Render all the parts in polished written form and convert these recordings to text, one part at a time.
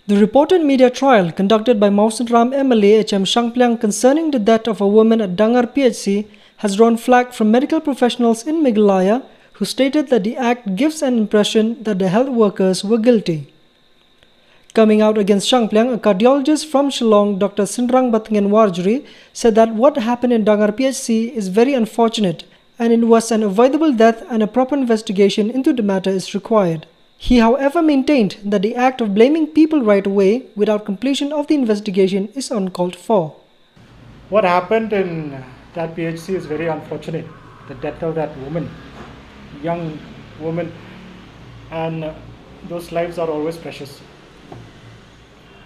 The reported media trial conducted by Mawsynram MLA HM Shangplyang concerning the death of a woman at Dangar PHC has drawn flack from medical professionals in Meghalaya who stated that the act gives an impression that the health workers were guilty. Coming out against Shangplyang, a cardiologist from Shillong, Dr. Sinrang Batngen Warjuri, said that what happened in Dangar PHC is very unfortunate and it was an avoidable death and a proper investigation into the matter is required. He, however, maintained that the act of blaming people right away without completion of the investigation is uncalled for. What happened in that PHC is very unfortunate. The death of that woman, young woman, and those lives are always precious.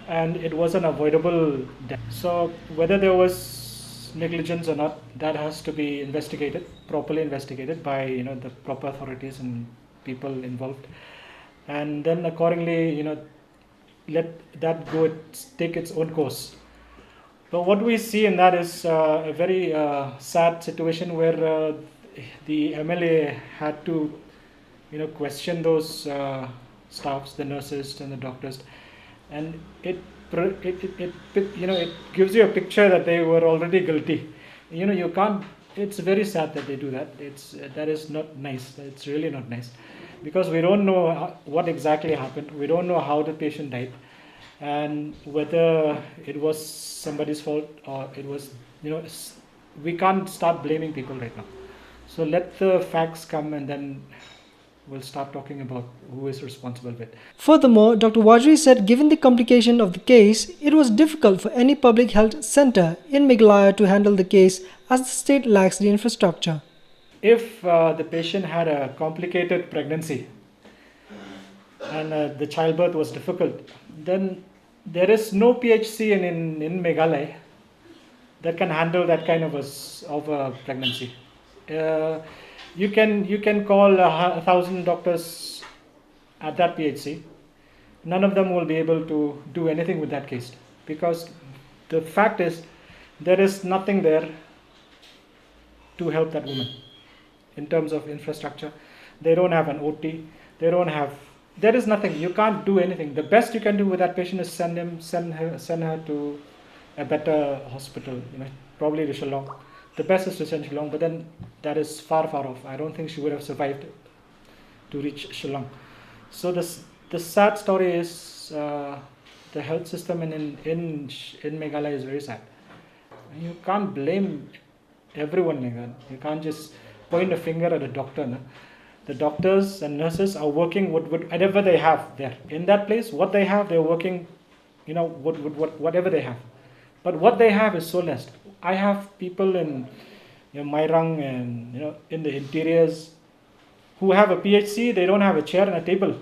And it was an avoidable death. So whether there was negligence or not, that has to be investigated, properly investigated by the proper authorities and people involved. And then accordingly, let that go, take its own course. But what we see in that is a very sad situation where the MLA had to, question those staffs, the nurses and the doctors, and it gives you a picture that they were already guilty. You can't. It's very sad that they do that. That is not nice. It's really not nice. Because we don't know what exactly happened. We don't know how the patient died and whether it was somebody's fault or it was, we can't start blaming people right now. So let the facts come and then we'll start talking about who is responsible with. Furthermore, Dr. Wajri said given the complication of the case, it was difficult for any public health center in Meghalaya to handle the case as the state lacks the infrastructure. If the patient had a complicated pregnancy and the childbirth was difficult, then there is no PHC in Meghalaya that can handle that kind of a pregnancy. You can call 1,000 doctors at that PHC. None of them will be able to do anything with that case because the fact is there is nothing there to help that woman. In terms of infrastructure, they don't have an OT. There is nothing. You can't do anything. The best you can do with that patient is send her to a better hospital. Probably to Shillong. The best is to send Shillong, but then that is far off. I don't think she would have survived to reach Shillong. So the sad story is the health system in Meghalaya is very sad. You can't blame everyone like that. You can't just point a finger at a doctor. No? The doctors and nurses are working with whatever they have there. In that place, what they have, they're working, whatever they have. But what they have is so less. I have people in Mairang and in the interiors who have a PHC, they don't have a chair and a table.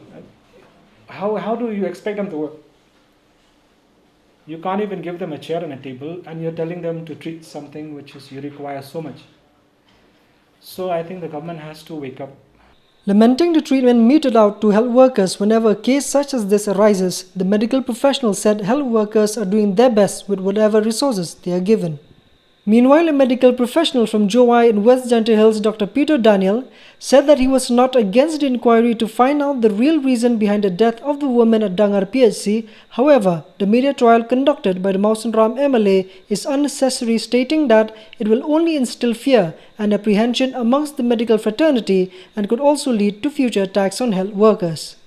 How do you expect them to work? You can't even give them a chair and a table and you're telling them to treat something which you require so much. So I think the government has to wake up. Lamenting the treatment meted out to health workers whenever a case such as this arises, the medical professional said health workers are doing their best with whatever resources they are given. Meanwhile, a medical professional from Jowai in West Gentle Hills, Dr. Peter Daniel, said that he was not against the inquiry to find out the real reason behind the death of the woman at Dangar PHC. However, the media trial conducted by the Mawsynram MLA is unnecessary, stating that it will only instill fear and apprehension amongst the medical fraternity and could also lead to future attacks on health workers.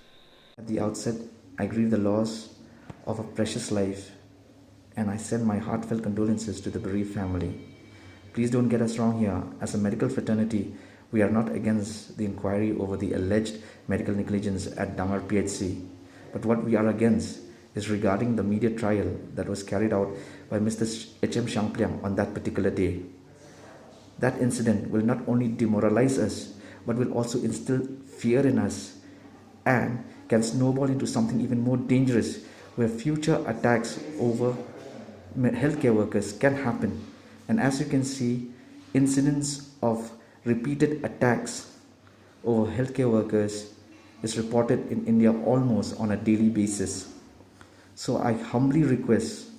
At the outset, I grieve the loss of a precious life, and I send my heartfelt condolences to the bereaved family. Please don't get us wrong here. As a medical fraternity, we are not against the inquiry over the alleged medical negligence at Dangar PHC. But what we are against is regarding the media trial that was carried out by Mr. HM Shangplyang on that particular day. That incident will not only demoralize us, but will also instill fear in us and can snowball into something even more dangerous, where future attacks over healthcare workers can happen. And as you can see, incidents of repeated attacks over healthcare workers is reported in India almost on a daily basis. So I humbly request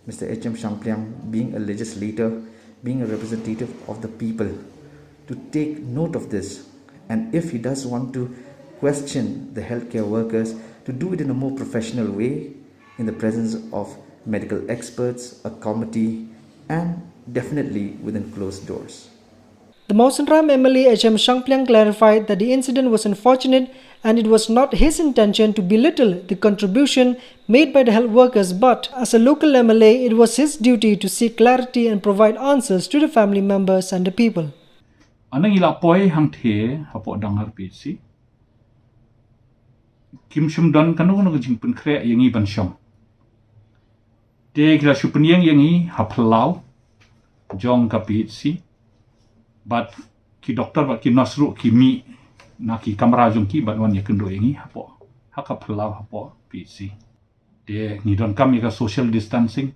Mr. H.M. Shangplyang, being a legislator, being a representative of the people, to take note of this, and if he does want to question the healthcare workers, to do it in a more professional way in the presence of medical experts, a committee, and definitely within closed doors. The Mawsynram MLA HM Shangplyang clarified that the incident was unfortunate and it was not his intention to belittle the contribution made by the health workers, but as a local MLA, it was his duty to seek clarity and provide answers to the family members and the people. Anang ilapoi hang the hapo Dangar PHC. Kim Shum Don kanu jing pun kre yangi ban shom. De kila shupun yangi haplau jong ka PHC. But ki doktor bat ki nasru ki mi na ki kamera jong ki bat wan yakendo yangi hapo haka plau hapo PHC. De ni don kami ka social distancing.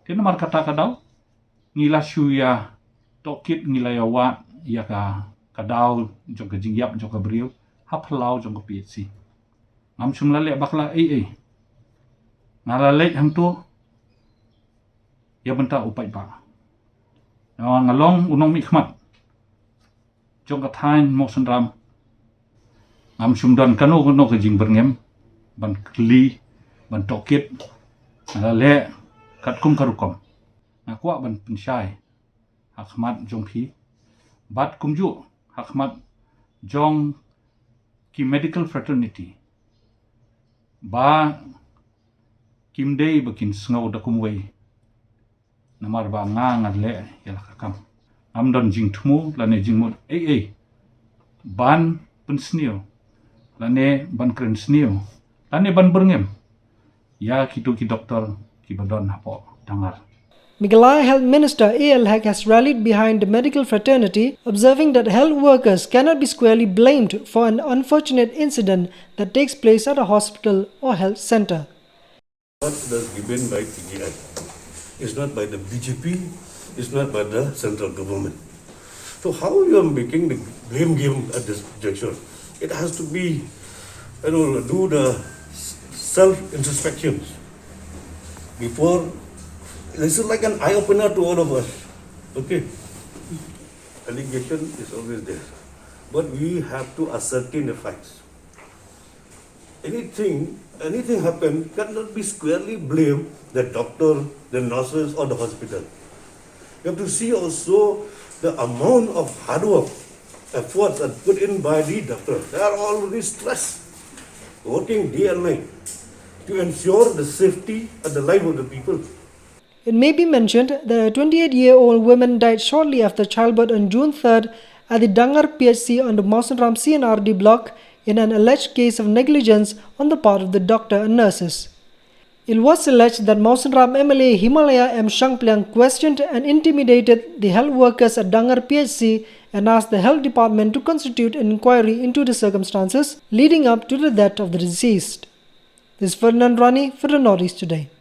De namar kata kadau ngila shuya tokit ngila yawa ya ka kadau jong ka jingyap jong ka beriu haplau jong ka PHC. Ngam sum lale bakla ngalale hang tu ya benta upai ba. Ngalong unong mi khmat jong ka thain Mawsynram ngam sum don kanu no ka jing berngem ban kli ban tokit ngalale kat kum karukom ngakwa ban pensyai hakmat jong phi bat kumju hakmat jong ki medical fraternity ba kimdei bakin sngau da kumwei namar ba ngadle yala kakam amdon jing thmu lane jingmut ban pensnio lane ban krensnio lane ban berngem ya kitu ki doktor ki badon hapo Dangar. Meghalaya Health Minister A.L. Haq has rallied behind the medical fraternity, observing that health workers cannot be squarely blamed for an unfortunate incident that takes place at a hospital or health center. What is given by PGI is not by the BJP, it's not by the central government. So how you are making the blame game at this juncture? It has to be, do the self-introspections before. This is like an eye-opener to all of us. Okay? Allegation is always there. But we have to ascertain the facts. Anything happen cannot be squarely blamed the doctor, the nurses or the hospital. You have to see also the amount of hard work, efforts that put in by the doctor. They are already stressed, working day and night to ensure the safety and the life of the people. It may be mentioned that a 28-year-old woman died shortly after childbirth on June 3rd at the Dangar PHC on the Mawsynram CNRD block in an alleged case of negligence on the part of the doctor and nurses. It was alleged that Mawsynram MLA Himalaya M. Shangplyang questioned and intimidated the health workers at Dangar PHC and asked the health department to constitute an inquiry into the circumstances leading up to the death of the deceased. This is Ferdinand Rani for the Northeast Today.